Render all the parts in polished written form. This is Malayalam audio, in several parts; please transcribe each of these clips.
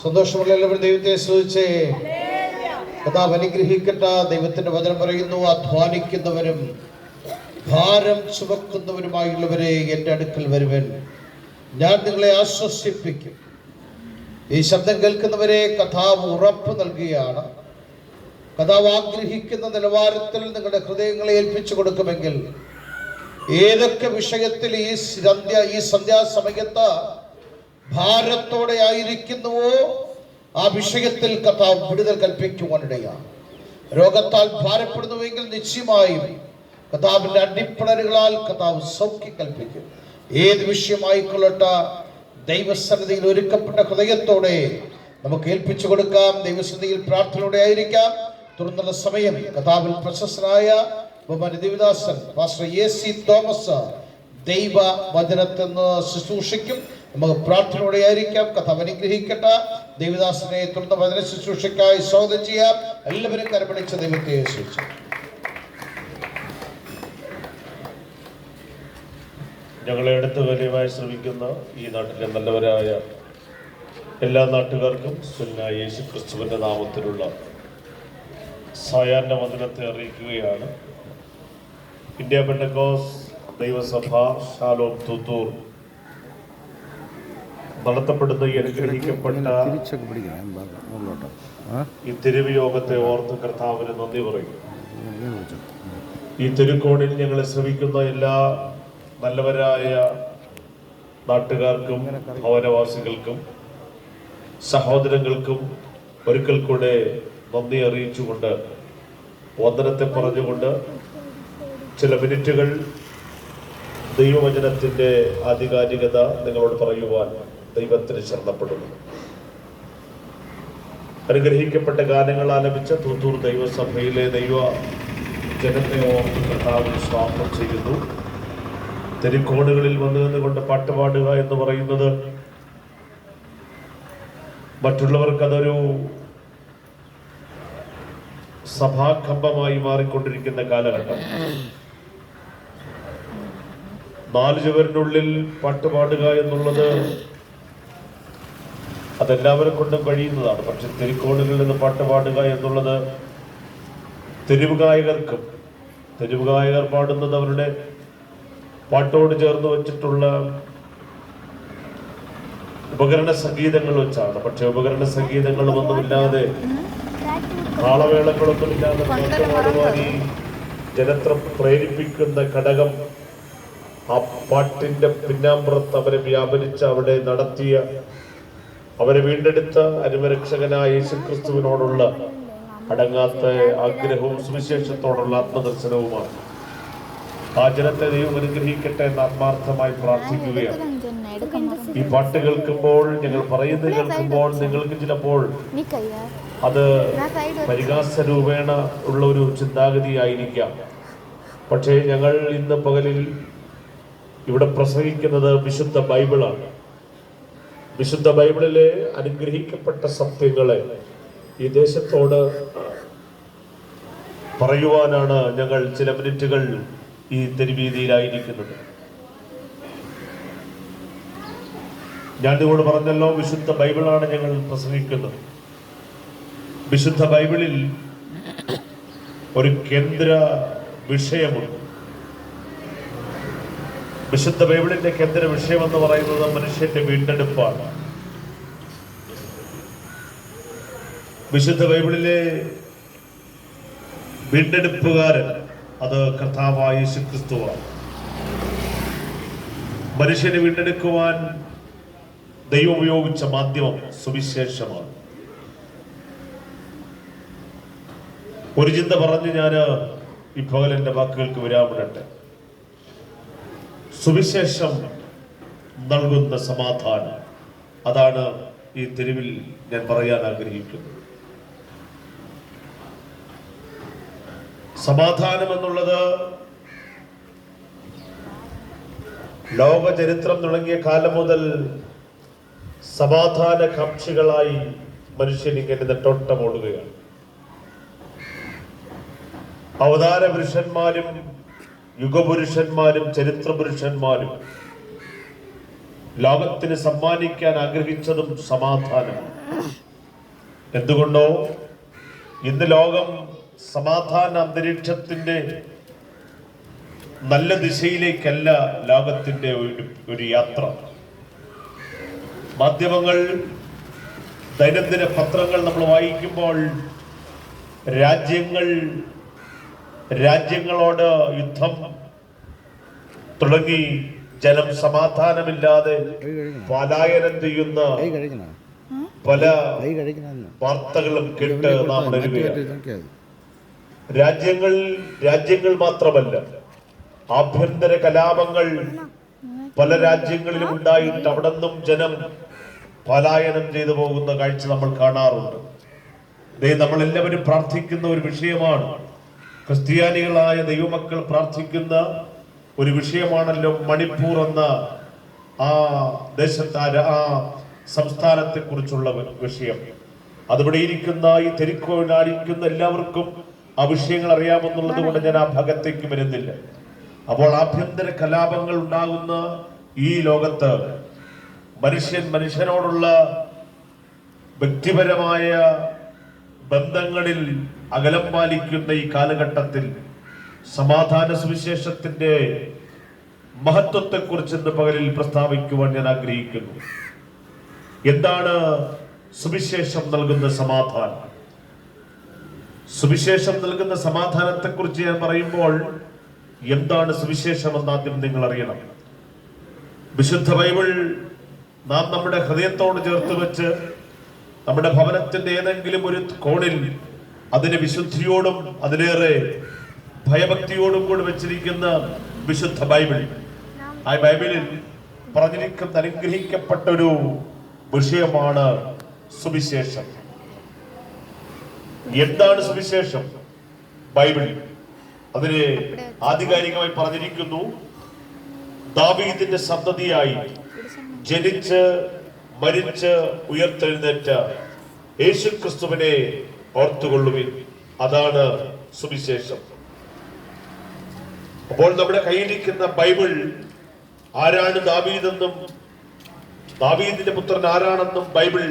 സന്തോഷമുള്ള എല്ലാവരും ദൈവത്തെ സ്തുതിച്ചേ. കർത്താവ് അനുഗ്രഹിക്കട്ടെ. ദൈവത്തിന്റെ വചനം പറയുന്നു, അധ്വാനിക്കുന്നവരും ഭാരം ചുമക്കുന്നവരുമായുള്ളവരെ എൻ്റെ അടുക്കൽ വരുവൻ, ഞാൻ നിങ്ങളെ ആശ്വസിപ്പിക്കും. ഈ ശബ്ദം കേൾക്കുന്നവരെ കർത്താവ് ഉറപ്പ് നൽകുകയാണ്. കർത്താവ് ആഗ്രഹിക്കുന്ന നിലവാരത്തിൽ നിങ്ങളുടെ ഹൃദയങ്ങളെ ഏൽപ്പിച്ചു കൊടുക്കുമെങ്കിൽ ഏതൊക്കെ വിഷയത്തിൽ ഈ സന്ധ്യാസമയത്ത് ഭാരത്തോടെ ആയിരിക്കുന്നുവോ ആ വിഷയത്തിൽ കർത്താവ് വിടുതൽ കൽപ്പിക്കുവാനിടയാണ്. രോഗത്താൽ ഭാരപ്പെടുന്നുവെങ്കിൽ നിശ്ചയമായും കർത്താവിന്റെ അടിപ്പിണരുകളാൽ കർത്താവ് സൗഖ്യം കൽപ്പിക്കും. ഏത് വിഷയമായിക്കൊള്ളട്ടെ, ദൈവസന്നിധിയിൽ ഒരുക്കപ്പെട്ട ഹൃദയത്തോടെ നമുക്ക് ഏൽപ്പിച്ചു കൊടുക്കാം. ദൈവസന്നിധിയിൽ പ്രാർത്ഥനയോടെ ആയിരിക്കാം. തുടർന്നുള്ള സമയം കർത്താവിൽ പ്രശസ്തനായ ദേവദാസൻ പാസ്റ്റർ എ.സി. തോമസ് ദൈവ വചനത്തിൽ നിന്ന് ശുശ്രൂഷിക്കും. നമുക്ക് പ്രാർത്ഥനയോടെ ആയിരിക്കാം. കർത്താവ് അനുഗ്രഹിക്കട്ടെ. ദേവദാസനെ തുടർന്ന് വചന ശുശ്രൂഷയ്ക്കായി സ്വാഗതം ചെയ്യാം. എല്ലാവരും കരപിടിച്ച ദൈവത്തെ സ്തുതിച്ചു. ഞങ്ങളെ അടുത്ത് വലിയമായി ശ്രമിക്കുന്ന ഈ നാട്ടിലെ നല്ലവരായ എല്ലാ നാട്ടുകാർക്കും സുന്നായ യേശു ക്രിസ്തുവിൻ്റെ നാമത്തിലുള്ള സായാഹ്ന വന്ദനത്തെ അറിയിക്കുകയാണ്. ഇന്ത്യ പെന്തക്കോസ് ദൈവസഭ ഷാലോം തൂത്തൂർ നടത്തപ്പെടുന്ന ഈ അനുഗ്രഹിക്കപ്പെട്ട ഈ തിരുവ് യോഗത്തെ ഓർത്ത് കർത്താവിന് നന്ദി പറയും. ഈ തിരുക്കോണിൽ ഞങ്ങളെ ശ്രമിക്കുന്ന എല്ലാ നല്ലവരായ നാട്ടുകാർക്കും ഭവനവാസികൾക്കും സഹോദരങ്ങൾക്കും ഒരിക്കൽ കൂടെ നന്ദി അറിയിച്ചുകൊണ്ട് വന്ദനത്തെ പറഞ്ഞുകൊണ്ട് ചില മിനിറ്റുകൾ ദൈവവചനത്തിൻ്റെ ആധികാരികത നിങ്ങളോട് പറയുവാൻ ദൈവത്തിന് ശരണപ്പെടുന്നു. അനുഗ്രഹിക്കപ്പെട്ട ഗാനങ്ങൾ ആലപിച്ച തൂത്തൂർ ദൈവസഭയിലെ ദൈവ ജനത്തെ ഓർത്ത് കർത്താവിന് സ്വാഗതം ചെയ്യുന്നു. തെരുക്കോണുകളിൽ വന്നു നിന്നുകൊണ്ട് പാട്ടുപാടുക എന്ന് പറയുന്നത് മറ്റുള്ളവർക്കതൊരു സഭാകമ്പമായി മാറിക്കൊണ്ടിരിക്കുന്ന കാലഘട്ടം. 4 ചുവരിനുള്ളിൽ പാട്ടുപാടുക എന്നുള്ളത് അതെല്ലാവരും കൊണ്ടും കഴിയുന്നതാണ്. പക്ഷെ തെരുക്കോണുകളിൽ നിന്ന് പാട്ടുപാടുക എന്നുള്ളത് തെരുവുഗായകർക്കും, തെരുവുഗായകർ പാടുന്നത് അവരുടെ പാട്ടോട് ചേർന്ന് വെച്ചിട്ടുള്ള ഉപകരണ സംഗീതങ്ങൾ വെച്ചാണ്. പക്ഷെ ഉപകരണ സംഗീതങ്ങളും ഒന്നുമില്ലാതെ, താളവേളങ്ങളൊന്നുമില്ലാതെ പാട്ടുപാടുവാൻ ഈ ജനത്തെ പ്രേരിപ്പിക്കുന്ന ഘടകം ആ പാട്ടിന്റെ പിന്നാമ്പുറത്ത് അവരെ വ്യാപരിച്ച് അവിടെ നടത്തിയ, അവരെ വീണ്ടെടുത്ത അനുരക്ഷകനായ യേശുക്രിസ്തുവിനോടുള്ള അടങ്ങാത്ത ആഗ്രഹവും സുവിശേഷത്തോടുള്ള ആത്മദർശനവുമാണ്. ആ ജനത്തെ ദൈവം അനുഗ്രഹിക്കട്ടെ എന്ന് ആത്മാർത്ഥമായി പ്രാർത്ഥിക്കുകയാണ്. ഈ പാട്ട് കേൾക്കുമ്പോൾ, ഞങ്ങൾ പറയുന്നത് കേൾക്കുമ്പോൾ നിങ്ങൾക്ക് ചിലപ്പോൾ അത് പരിഹാസരൂപേണ ഉള്ള ഒരു ചിന്താഗതിയായിരിക്കാം. പക്ഷേ ഞങ്ങൾ ഇന്ന് പകലിൽ ഇവിടെ പ്രസംഗിക്കുന്നത് വിശുദ്ധ ബൈബിളാണ്. വിശുദ്ധ ബൈബിളിലെ അനുഗ്രഹിക്കപ്പെട്ട സത്യങ്ങളെ ഈ ദേശത്തോട് പറയുവാനാണ് ഞങ്ങൾ ചില മിനിറ്റുകൾ ഈ തെരുവീതിയിലായിരിക്കുന്നത്. ഞാൻ നിങ്ങളോട് പറഞ്ഞല്ലോ, വിശുദ്ധ ബൈബിളാണ് ഞങ്ങൾ പ്രസംഗിക്കുന്നത്. വിശുദ്ധ ബൈബിളിൽ ഒരു കേന്ദ്ര വിഷയമുണ്ട്. വിശുദ്ധ ബൈബിളിന്റെ കേന്ദ്ര വിഷയം എന്ന് പറയുന്നത് മനുഷ്യന്റെ വീണ്ടെടുപ്പാണ്. വിശുദ്ധ ബൈബിളിലെ വീണ്ടെടുപ്പുകാരൻ അത് കർത്താവായ യേശുക്രിസ്തുവാണ്. മനുഷ്യനെ വീണ്ടെടുക്കുവാൻ ദൈവം ഉപയോഗിച്ച മാധ്യമം സുവിശേഷമാണ്. ഒരു ചിന്ത പറഞ്ഞ് ഞാൻ ഇപ്പോൾ എൻ്റെ വാക്കുകൾക്ക് വിരാമിടട്ടെ. സുവിശേഷം നൽകുന്ന സമാധാനം, അതാണ് ഈ തെരുവിൽ ഞാൻ പറയാൻ ആഗ്രഹിക്കുന്നത്. സമാധാനം എന്നുള്ളത് ലോക ചരിത്രം തുടങ്ങിയ കാലം മുതൽ സമാധാന കാംക്ഷികളായി മനുഷ്യൻ ഇങ്ങനെ നെട്ടോട്ടമോടുകയാണ്. അവതാര പുരുഷന്മാരും യുഗപുരുഷന്മാരും ചരിത്ര പുരുഷന്മാരും ലോകത്തിന് സമ്മാനിക്കാൻ ആഗ്രഹിച്ചതും സമാധാനമാണ്. എന്തുകൊണ്ടോ ഇന്ന് ലോകം സമാധാന അന്തരീക്ഷത്തിന്റെ നല്ല ദിശയിലേക്കല്ല ലോകത്തിന്റെ ഒരു യാത്ര. മാധ്യമങ്ങൾ, ദൈനംദിന പത്രങ്ങൾ നമ്മൾ വായിക്കുമ്പോൾ രാജ്യങ്ങളോട് യുദ്ധം തുടങ്ങി ജനം സമാധാനമില്ലാതെ പലായനം ചെയ്യുന്ന പല വാർത്തകളും കേട്ട് നാം ഉണരുകയാണ്. രാജ്യങ്ങൾ മാത്രമല്ല, ആഭ്യന്തര കലാപങ്ങൾ പല രാജ്യങ്ങളിലും ഉണ്ടായിട്ട് അവിടെ നിന്നും ജനം പലായനം ചെയ്തു പോകുന്ന കാഴ്ച നമ്മൾ കാണാറുണ്ട്. നമ്മൾ എല്ലാവരും പ്രാർത്ഥിക്കുന്ന ഒരു വിഷയമാണ്. ക്രിസ്ത്യാനികളായ ദൈവമക്കൾ പ്രാർത്ഥിക്കുന്ന ഒരു വിഷയമാണല്ലോ മണിപ്പൂർ എന്ന ആ ദേശത്തെ ആ സംസ്ഥാനത്തെ കുറിച്ചുള്ള വിഷയം. അതിവിടെ ഇരിക്കുന്ന ഈ തെരുക്കോയിലായിരിക്കുന്ന എല്ലാവർക്കും ആ വിഷയങ്ങൾ അറിയാമെന്നുള്ളത് കൊണ്ട് ഞാൻ ആ ഭാഗത്തേക്ക് വരുന്നില്ല. അപ്പോൾ ആഭ്യന്തര കലാപങ്ങൾ ഉണ്ടാകുന്ന ഈ ലോകത്ത് മനുഷ്യനോടുള്ള വ്യക്തിപരമായ ബന്ധങ്ങളിൽ അകലം പാലിക്കുന്ന ഈ കാലഘട്ടത്തിൽ സമാധാന സുവിശേഷത്തിന്റെ മഹത്വത്തെക്കുറിച്ച് ഇന്ന് പകലിൽ പ്രസ്താവിക്കുവാൻ ഞാൻ ആഗ്രഹിക്കുന്നു. എന്താണ് സുവിശേഷം നൽകുന്ന സമാധാനം? സുവിശേഷം നൽകുന്ന സമാധാനത്തെക്കുറിച്ച് ഞാൻ പറയുമ്പോൾ എന്താണ് സുവിശേഷം എന്ന് ആദ്യം നിങ്ങൾ അറിയണം. വിശുദ്ധ ബൈബിൾ നാം നമ്മുടെ ഹൃദയത്തോട് ചേർത്ത് വെച്ച് നമ്മുടെ ഭവനത്തിന്റെ ഏതെങ്കിലും ഒരു കോണിൽ അതിനെ വിശുദ്ധിയോടും അതിലേറെ ഭയഭക്തിയോടും കൂടി വെച്ചിരിക്കുന്ന വിശുദ്ധ ബൈബിൾ. ആ ബൈബിളിൽ പറഞ്ഞിരിക്കുന്ന അനുഗ്രഹിക്കപ്പെട്ട ഒരു വിഷയമാണ് സുവിശേഷം. എന്താണ് സുവിശേഷം? ബൈബിൾ അതിന് ആധികാരികമായി പറഞ്ഞിരിക്കുന്നു, ദാവീദിന്റെ സന്തതിയായി ജനിച്ച് മരിച്ച് ഉയർത്തെഴുന്നേറ്റ യേശുക്രിസ്തുവിനെ ഓർത്തുകൊള്ളുവിൻ. അതാണ് സുവിശേഷം. അപ്പോൾ നമ്മുടെ കയ്യിലിരിക്കുന്ന ബൈബിൾ ആരാണ് ദാവീദെന്നും ദാവീദിന്റെ പുത്രൻ ആരാണെന്നും ബൈബിൾ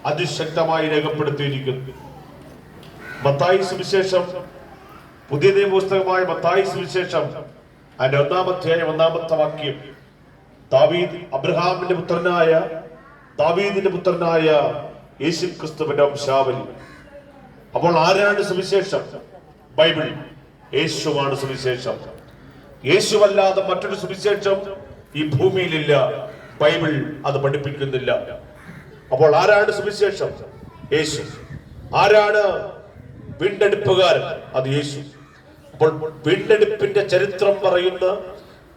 അതിശക്തമായി രേഖപ്പെടുത്തിയിരിക്കുന്നു. മത്തായി സുവിശേഷം, പുതിയ നിയമപുസ്തകമായ മത്തായി സുവിശേഷം അതിന്റെ 1-ാം അധ്യായം 1-ാമത്തെ വാക്യം, ദാവീദിന്റെ പുത്രനായ യേശുക്രിസ്തുവിന്റെ വംശാവലി. അപ്പോൾ ആരാണ് സുവിശേഷം? ബൈബിൾ. യേശുവാണ് സുവിശേഷം. യേശുവല്ലാതെ മറ്റൊരു സുവിശേഷം ഈ ഭൂമിയിലില്ല. ബൈബിൾ അത് പഠിപ്പിക്കുന്നില്ല. അപ്പോൾ ആരാണ് സുവിശേഷം? യേശു. ആരാണ് വീണ്ടെടുപ്പുകാരൻ? അത് യേശു. അപ്പോൾ വീണ്ടെടുപ്പിന്റെ ചരിത്രം പറയുന്ന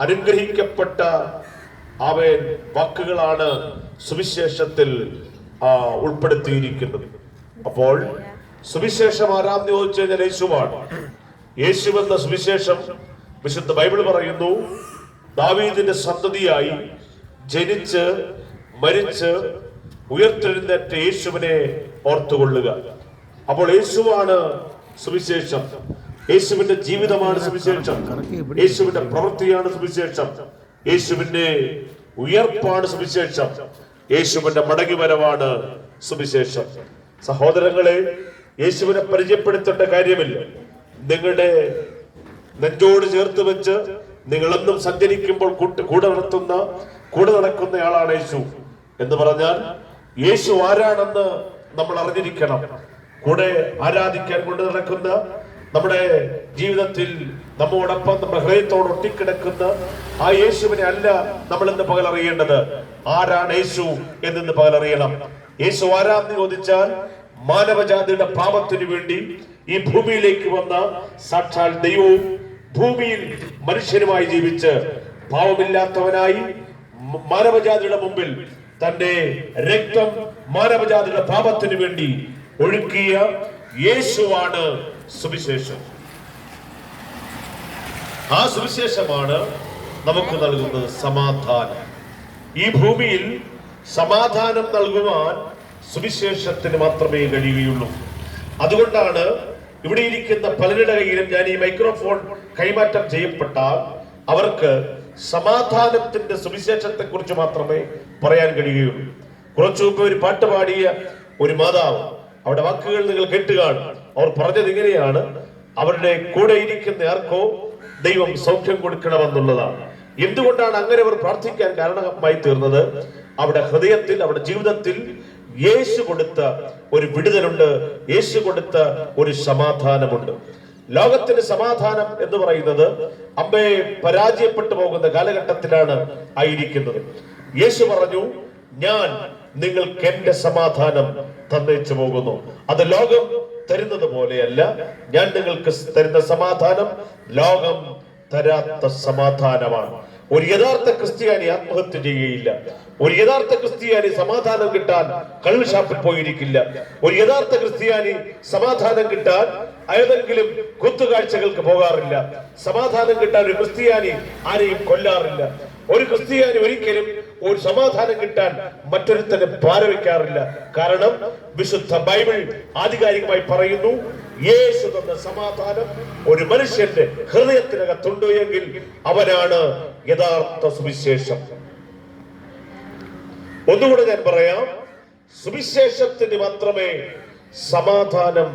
അനുഗ്രഹിക്കപ്പെട്ട വാക്കുകളാണ് സുവിശേഷത്തിൽ ഉൾപ്പെടുത്തിയിരിക്കുന്നത്. അപ്പോൾ സുവിശേഷം ആരാന്ന് ചോദിച്ചു കഴിഞ്ഞാൽ യേശുവാണ്. യേശു എന്ന സുവിശേഷം വിശുദ്ധ ബൈബിൾ പറയുന്നു, ദാവീദിന്റെ സന്തതിയായി ജനിച്ച് മരിച്ച് ഉയർത്തെഴുന്നേറ്റ യേശുവിനെ ഓർത്തുകൊള്ളുക. അപ്പോൾ യേശുവാണ് സുവിശേഷം. യേശുവിന്റെ ജീവിതമാണ് സുവിശേഷം. യേശുവിന്റെ പ്രവൃത്തിയാണ് സുവിശേഷം. യേശുവിന്റെ ഉയർപ്പാണ് സുവിശേഷം. യേശുവിന്റെ മടങ്ങിവരവാണ് സുവിശേഷം. സഹോദരങ്ങളെ, യേശുവിനെ പരിചയപ്പെടുത്തേണ്ട കാര്യമില്ല. നിങ്ങളുടെ നെഞ്ചോട് ചേർത്ത് വെച്ച് നിങ്ങളെന്നും സഞ്ചരിക്കുമ്പോൾ കൂടെ നടക്കുന്നയാളാണ് യേശു. എന്ന് പറഞ്ഞാൽ യേശു ആരാണെന്ന് നമ്മൾ അറിഞ്ഞിരിക്കണം. കൂടെ ആരാധിക്കാൻ കൊണ്ട് നടക്കുന്ന, നമ്മുടെ ജീവിതത്തിൽ നമ്മോടൊപ്പം നമ്മുടെ ഹൃദയത്തോട് ഒട്ടിക്കിടക്കുന്ന ആ യേശുവിനെ അല്ല നമ്മൾ ഇന്ന് പകൽ അറിയേണ്ടത്. ആരാണ് യേശു എന്ന് പകൽ അറിയണം. യേശു ആരാന്ന് ചോദിച്ചാൽ മാനവജാതിയുടെ പാപത്തിനു വേണ്ടി ഈ ഭൂമിയിലേക്ക് വന്ന സാക്ഷാൽ ദൈവവും ഭൂമിയിൽ മനുഷ്യനുമായി ജീവിച്ച് പാവമില്ലാത്തവനായി മാനവജാതിയുടെ മുമ്പിൽ തന്റെ രക്തം മാനവജാതിയുടെ പാപത്തിനു വേണ്ടി ഒഴുക്കിയ യേശുവാണ് സുവിശേഷം. ആ സുവിശേഷമാണ് നമുക്ക് നൽകുന്നത് സമാധാനം. ഈ ഭൂമിയിൽ സമാധാനം നൽകുവാൻ സുവിശേഷത്തിന് മാത്രമേ കഴിയുകയുള്ളൂ. അതുകൊണ്ടാണ് ഇവിടെ ഇരിക്കുന്ന പലരുടെ കയ്യിലും ഞാൻ ഈ മൈക്രോഫോൺ കൈമാറ്റം ചെയ്യപ്പെട്ടാൽ അവർക്ക് സമാധാനത്തിന്റെ സുവിശേഷത്തെ കുറിച്ച് മാത്രമേ പറയാൻ കഴിയുകയുള്ളൂ. കുറച്ചു മുമ്പ് ഒരു പാട്ട് പാടിയ ഒരു മാതാവ്, അവിടെ വാക്കുകൾ നിങ്ങൾ കേട്ടുകാണും. അവർ പറഞ്ഞത് ഇങ്ങനെയാണ്: അവരുടെ കൂടെ ഇരിക്കുന്ന ആർക്കോ ദൈവം സൗഖ്യം കൊടുക്കണമെന്നുള്ളതാണ്. എന്തുകൊണ്ടാണ് അങ്ങനെ അവർ പ്രാർത്ഥിക്കാൻ കാരണമായി തീർന്നത്? അവിടെ ഹൃദയത്തിൽ, അവിടെ ജീവിതത്തിൽ യേശു കൊടുത്ത ഒരു വിടുതലുണ്ട്, യേശു കൊടുത്ത ഒരു സമാധാനമുണ്ട്. ലോകത്തിന് സമാധാനം എന്ന് പറയുന്നത് അമ്മേ പരാജയപ്പെട്ടു പോകുന്ന കാലഘട്ടത്തിലാണ് ആയിരിക്കുന്നത്. യേശു പറഞ്ഞു, ഞാൻ നിങ്ങൾക്ക് എന്റെ സമാധാനം തന്നേച്ചു പോകുന്നു. അത് ലോകം തരുന്നത് പോലെയല്ല. ഞാൻ നിങ്ങൾക്ക് തരുന്ന സമാധാനം ലോകം തരാത്ത സമാധാനമാണ്. ഒരു യഥാർത്ഥ ക്രിസ്ത്യാനി ആത്മഹത്യ ചെയ്യുകയില്ല. ഒരു യഥാർത്ഥ ക്രിസ്ത്യാനി സമാധാനം കിട്ടാൻ കള്ള് ഷാപ്പിൽ പോയിരിക്കില്ല. ഒരു യഥാർത്ഥ ക്രിസ്ത്യാനി സമാധാനം കിട്ടാൻ ഏതെങ്കിലും കുത്തുകാഴ്ചകൾക്ക് പോകാറില്ല. സമാധാനം കിട്ടാൻ ഒരു ക്രിസ്ത്യാനി ആരെയും കൊല്ലാറില്ല. ഒരു ക്രിസ്ത്യാനി ഒരിക്കലും ഒരു സമാധാനം കിട്ടാൻ മറ്റൊരുത്തനെ പാരവയ്ക്കാറില്ല. കാരണം വിശുദ്ധ ബൈബിൾ ആധികാരികമായി പറയുന്നു, യേശു തന്ന സമാധാനം ഒരു മനുഷ്യന്റെ ഹൃദയത്തിനകത്തുണ്ട് എങ്കിൽ അവനാണ് യഥാർത്ഥ സുവിശേഷം. ഒന്നുകൂടെ ഞാൻ പറയാം, സുവിശേഷത്തിന് മാത്രമേ സമാധാനം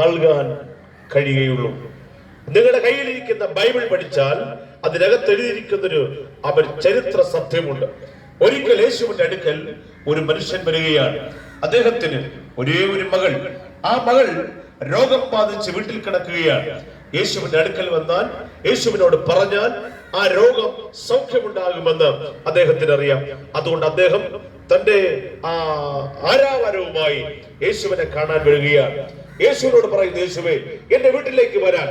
നൽകാൻ കഴിയുകയുള്ളൂ. നിങ്ങളുടെ കയ്യിലിരിക്കുന്ന ബൈബിൾ പഠിച്ചാൽ അതിനകത്ത് എഴുതിയിരിക്കുന്നൊരു ചരിത്ര സത്യമുണ്ട്. ഒരിക്കൽ യേശുവിന്റെ അടുക്കൽ ഒരു മനുഷ്യൻ വരികയാണ്. അദ്ദേഹത്തിന് ഒരേ ഒരു മകൾ. ആ മകൾ രോഗം ബാധിച്ച് വീട്ടിൽ കിടക്കുകയാണ്. യേശുവിന്റെ അടുക്കൽ വന്നാൽ, യേശുവിനോട് പറഞ്ഞാൽ ആ രോഗം സൗഖ്യമുണ്ടാകുമെന്ന് അദ്ദേഹത്തിന് അറിയാം. അതുകൊണ്ട് അദ്ദേഹം തന്റെ ആരാവരവുമായി യേശുവിനെ കാണാൻ വരികയാണ്. യേശുവിനോട് പറയുന്നു, യേശുവേ, എന്റെ വീട്ടിലേക്ക് വരാൻ.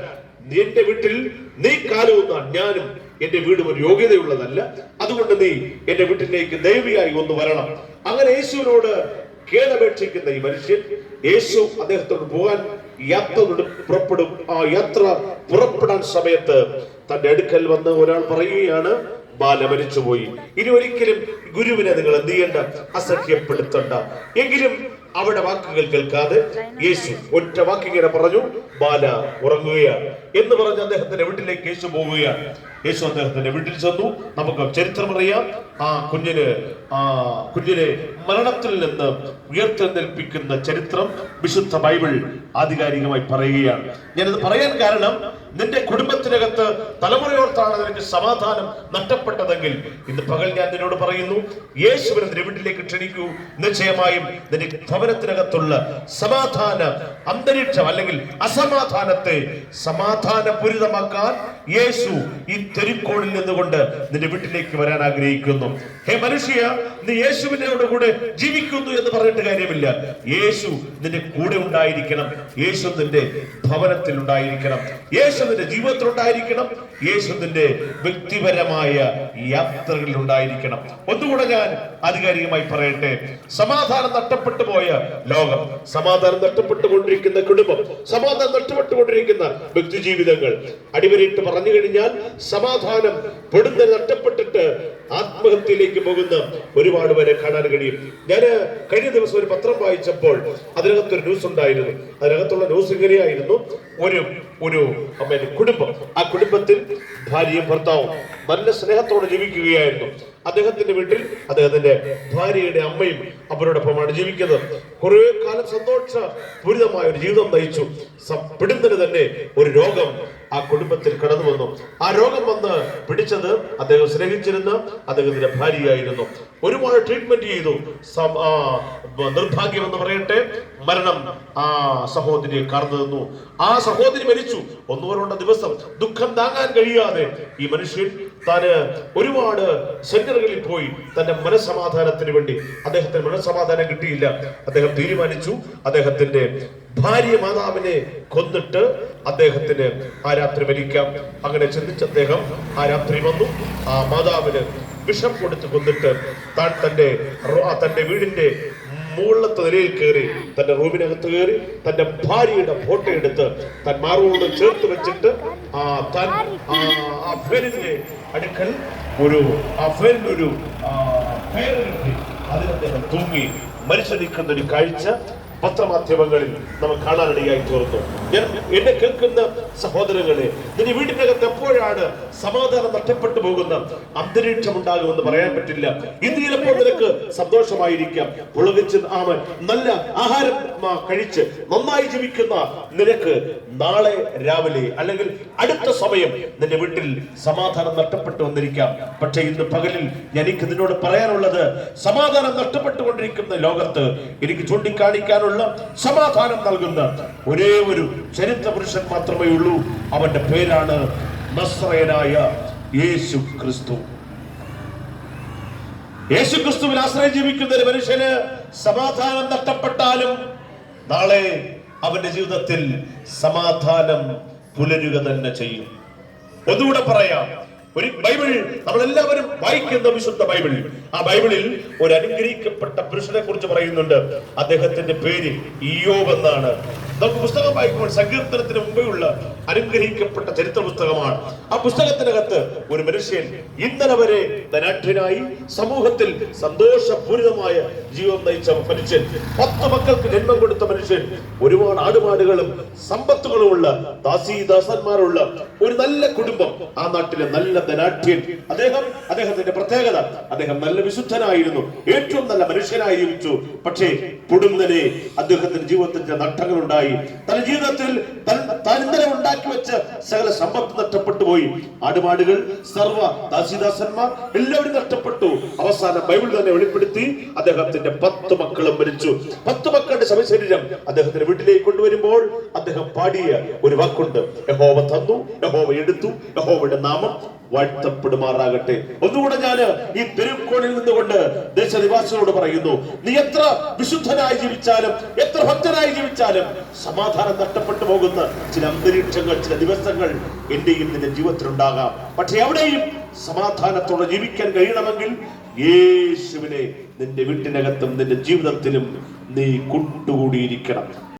എന്റെ വീട്ടിൽ നീ കാലൂന്നാൻ ഞാനും എന്റെ വീടും ഒരു യോഗ്യതയുള്ളതല്ല. അതുകൊണ്ട് നീ എന്റെ വീട്ടിലേക്ക് ദയവിയായി ഒന്ന് വരണം. അങ്ങനെ യേശുവിനോട് കേണപേക്ഷിക്കുന്ന ഈ മനുഷ്യൻ, യേശു അദ്ദേഹത്തോട് പോകാൻ യാത്ര പുറപ്പെടും. ആ യാത്ര പുറപ്പെടാൻ സമയത്ത് തന്റെ അടുക്കൽ വന്ന് ഒരാൾ പറയുകയാണ്, ബാല മരിച്ചുപോയി. ഇനി ഒരിക്കലും ഗുരുവിനെ നിങ്ങൾ എന്ത് ചെയ്യണ്ട, അസഹ്യപ്പെടുത്തണ്ട. എങ്കിലും അവിടെ വാക്കുകൾ കേൾക്കാതെ യേശു ഒറ്റ വാക്കിങ്ങനെ പറഞ്ഞു, ബാല ഉറങ്ങുകയാണ് എന്ന് പറഞ്ഞ് അദ്ദേഹത്തിന്റെ വീട്ടിലേക്ക് യേശു പോവുകയാണ്. യേശു അദ്ദേഹത്തിന്റെ വീട്ടിൽ ചെന്നു. നമുക്ക് ചരിത്രം അറിയാം. ആ കുഞ്ഞിനെ മരണത്തിൽ നിന്ന് ഉയർത്തെഴുന്നേൽപ്പിക്കുന്ന ചരിത്രം വിശുദ്ധ ബൈബിൾ ആധികാരികമായി പറയുകയാണ്. ഞാനത് പറയാൻ കാരണം, നിന്റെ കുടുംബത്തിനകത്ത് തലമുറയോർത്താണ് നിനക്ക് സമാധാനം നഷ്ടപ്പെട്ടതെങ്കിൽ ഇന്ന് പകൽ ഞാൻ നിന്നോട് പറയുന്നു, യേശുവിനെ നിന്റെ വീട്ടിലേക്ക് ക്ഷണിക്കൂ. നിശ്ചയമായും നിന്റെ ഭവനത്തിനകത്തുള്ള സമാധാന അന്തരീക്ഷം അല്ലെങ്കിൽ അസമാധാനത്തെ സമാധാനപൂരിതമാക്കാൻ യേശു ഈ തെരുക്കോണിൽ നിന്നുകൊണ്ട് നിന്റെ വീട്ടിലേക്ക് വരാൻ ആഗ്രഹിക്കുന്നു. ഹേ മനുഷ്യ, നീ യേശുവിനോട് കൂടെ ജീവിക്കുന്നു എന്ന് പറഞ്ഞിട്ട് കാര്യമില്ല. യേശു നിന്റെ കൂടെ ഉണ്ടായിരിക്കണം. യേശു നിന്റെ ഭവനത്തിൽ ഉണ്ടായിരിക്കണം. യേശു നിന്റെ ജീവിതത്തിൽ ഉണ്ടായിരിക്കണം. യേശു നിന്റെ വ്യക്തിപരമായ യാത്രകളിൽ ഉണ്ടായിരിക്കണം. ഒന്നുകൂടെ ഞാൻ ആധികാരികമായി പറയട്ടെ, സമാധാനം നഷ്ടപ്പെട്ടു പോയ ലോകം, സമാധാനം നഷ്ടപ്പെട്ടുകൊണ്ടിരിക്കുന്ന കുടുംബം, സമാധാനം നഷ്ടപ്പെട്ടുകൊണ്ടിരിക്കുന്ന വ്യക്തി ജീവിതങ്ങൾ, അടിവരയിട്ട് പറഞ്ഞു കഴിഞ്ഞാൽ സമാധാനം പെടുന്ന നഷ്ടപ്പെട്ടിട്ട് ആത്മഹത്യയിലേക്ക് പോകുന്ന ഒരുപാട് പേരെ കാണാൻ കഴിയും. ഞാൻ കഴിഞ്ഞ ദിവസം ഒരു പത്രം വായിച്ചപ്പോൾ അതിനകത്തൊരു ന്യൂസ് ഉണ്ടായിരുന്നു. അതിനകത്തുള്ള ന്യൂസ് ഇങ്ങനെയായിരുന്നു: ഒരു കുടുംബം, ആ കുടുംബത്തിൽ ഭാര്യയും ഭർത്താവും നല്ല സ്നേഹത്തോടെ ജീവിക്കുകയായിരുന്നു. അദ്ദേഹത്തിന്റെ വീട്ടിൽ അദ്ദേഹത്തിന്റെ ഭാര്യയുടെ അമ്മയും അവരോടൊപ്പമാണ് ജീവിക്കുന്നത്. കുറെ കാലം സന്തോഷപൂരിതമായ ഒരു ജീവിതം നയിച്ചു. പിടുന്നതിന് തന്നെ ഒരു രോഗം ആ കുടുംബത്തിൽ കടന്നു വന്നു. ആ രോഗം വന്ന് പിടിച്ചത് അദ്ദേഹം സ്നേഹിച്ചിരുന്ന അദ്ദേഹത്തിന്റെ ഭാര്യയായിരുന്നു. ഒരുപാട് ട്രീറ്റ്മെന്റ് ചെയ്തു. നിർഭാഗ്യം എന്ന് പറയട്ടെ, മരണം ആ സഹോദരിയെ കടന്നു നിന്നു. ആ സഹോദരി മരിച്ചു. 1-2 ദിവസം ദുഃഖം താങ്ങാൻ കഴിയാതെ ഈ മനുഷ്യൻ താന് ഒരുപാട് സെന്ററുകളിൽ പോയി തന്റെ മനസ്സമാധാനത്തിന് വേണ്ടി. അദ്ദേഹത്തിന് മനസ്സമാധാനം കിട്ടിയില്ല. അദ്ദേഹം തീരുമാനിച്ചു അദ്ദേഹത്തിന്റെ ഭാര്യ മാതാവിനെ കൊന്നിട്ട് അദ്ദേഹത്തിന് ആ രാത്രി മരിക്കാം. അങ്ങനെ ചിന്തിച്ച അദ്ദേഹം ആ രാത്രി വന്നു. ആ മാതാവിന് വിഷം കൊടുത്ത് കൊന്നിട്ട് താൻ തന്റെ വീടിന്റെ മുകളിലത്തെ നിലയിൽ കയറി, തന്റെ റൂമിനകത്ത് കയറി തന്റെ ഭാര്യയുടെ ഫോട്ടോ എടുത്ത് താൻ മാറോട് ചേർത്ത് വെച്ചിട്ട് താൻ ആ ഫേനിന്റെ അടുക്കൽ ഒരു അതിൽ അദ്ദേഹം തൂങ്ങി മരിച്ചു നിൽക്കുന്ന ഒരു കാഴ്ച പത്രമാധ്യമങ്ങളിൽ നമുക്ക് കാണാനിടയായി തീർന്നു. എന്നെ കേൾക്കുന്ന സഹോദരങ്ങളെ, നിന്റെ വീടിനകത്ത് എപ്പോഴാണ് സമാധാനം നഷ്ടപ്പെട്ടു പോകുന്ന അന്തരീക്ഷം ഉണ്ടാകുമെന്ന് പറയാൻ പറ്റില്ല. ഇന്ന് ചിലപ്പോൾ നിനക്ക് സന്തോഷമായിരിക്കാം, പുളകിച്ച് നല്ല ആഹാരം കഴിച്ച് നന്നായി ജീവിക്കുന്ന നിനക്ക് നാളെ രാവിലെ അല്ലെങ്കിൽ അടുത്ത സമയം നിന്റെ വീട്ടിൽ സമാധാനം നഷ്ടപ്പെട്ടു വന്നിരിക്കാം. പക്ഷെ ഇന്ന് പകലിൽ എനിക്ക് നിന്നോട് പറയാനുള്ളത്, സമാധാനം നഷ്ടപ്പെട്ടുകൊണ്ടിരിക്കുന്ന ലോകത്ത് എനിക്ക് ചൂണ്ടിക്കാണിക്കാനുള്ള സമാധാനം നൽകുന്ന ഒരേ ഒരു ചരിത്ര പുരുഷൻ മാത്രമേ ഉള്ളൂ. അവന്റെ പേരാണ് നസ്രയനായ യേശു ക്രിസ്തു. യേശു ക്രിസ്തുവിൽ ആശ്രയം ജീവിക്കുന്ന ഒരു മനുഷ്യന് സമാധാനം നഷ്ടപ്പെട്ടാലും നാളെ അവന്റെ ജീവിതത്തിൽ സമാധാനം പുലരുക തന്നെ ചെയ്യും. ഒന്നുകൂടെ പറയാം, ഒരു ബൈബിൾ നമ്മളെല്ലാവരും വായിക്കുന്ന വിശുദ്ധ ബൈബിൾ, ആ ബൈബിളിൽ ഒരു അനുഗ്രഹിക്കപ്പെട്ട പുരുഷനെ കുറിച്ച് പറയുന്നുണ്ട്. അദ്ദേഹത്തിന്റെ പേര് ഇയ്യോബ് എന്നാണ്. നമുക്ക് പുസ്തകം വായിക്കുമ്പോൾ സങ്കീർത്തനത്തിന് മുമ്പേയുള്ള അനുഗ്രഹിക്കപ്പെട്ട ചരിത്ര പുസ്തകമാണ്. ആ പുസ്തകത്തിനകത്ത് ഒരു മനുഷ്യൻ ഇന്നലെ വരെ ധനാഢ്യനായി സമൂഹത്തിൽ സന്തോഷപൂരിതമായ ജീവിതം നയിച്ച മനുഷ്യൻ, 10 മക്കൾക്ക് ജന്മം കൊടുത്ത മനുഷ്യൻ, ഒരുപാട് ആടുമാടുകളും സമ്പത്തുകളുമുള്ള ദാസീദാസന്മാരുള്ള ഒരു നല്ല കുടുംബം, ആ നാട്ടിലെ നല്ല ധനാഢ്യൻ. അദ്ദേഹത്തിന്റെ പ്രത്യേകത, അദ്ദേഹം നല്ല വിശുദ്ധനായിരുന്നു, ഏറ്റവും നല്ല മനുഷ്യനായി ജീവിച്ചു. പക്ഷേ പൊടുന്നനെ അദ്ദേഹത്തിന്റെ ജീവിതത്തിന്റെ നഷ്ടങ്ങൾ ഉണ്ടായി. തന്റെ ജീവിതത്തിൽ താൻ ഇന്നലെ ഉണ്ടാക്കി വെച്ച സകല സമ്പത്ത് നഷ്ടപ്പെട്ടു പോയി. ആടുമാടുകൾ, സർവ്വ ദാസീദാസന്മാർ എല്ലാവരും നഷ്ടപ്പെട്ടു. അവസാനം ബൈബിൾ തന്നെ വെളിപ്പെടുത്തി അദ്ദേഹത്തിന്റെ 10 മക്കളും മരിച്ചു. 10 മക്കളുടെ ശവശരീരം അദ്ദേഹത്തിന്റെ വീട്ടിലേക്ക് കൊണ്ടുവരുമ്പോൾ അദ്ദേഹം പാടിയ ഒരു വാക്കുണ്ട്: യഹോവ തന്നു, യഹോവ എടുത്തു, യഹോവയുടെ നാമം വാഴ്ത്തപ്പെടുമാറാകട്ടെ. ഒന്നുകൂടെ ഞാൻ ഈ തെരുക്കോണിൽ നിന്നുകൊണ്ട് ദേശനിവാസികളോട് പറയുന്നു, നീ എത്ര വിശുദ്ധനായി ജീവിച്ചാലും എത്ര ഭക്തനായി ജീവിച്ചാലും സമാധാനം നഷ്ടപ്പെട്ടു പോകുന്ന ചില അന്തരീക്ഷങ്ങൾ, ചില ദിവസങ്ങൾ എന്റെയും നിന്റെ ജീവിതത്തിലുണ്ടാകാം. പക്ഷെ എവിടെയും സമാധാനത്തോടെ ജീവിക്കാൻ കഴിയണമെങ്കിൽ യേശുവിനെ നിന്റെ വീട്ടിനകത്തും നിന്റെ ജീവിതത്തിലും നീ കൂട്ടുകൂടിയിരിക്കണം.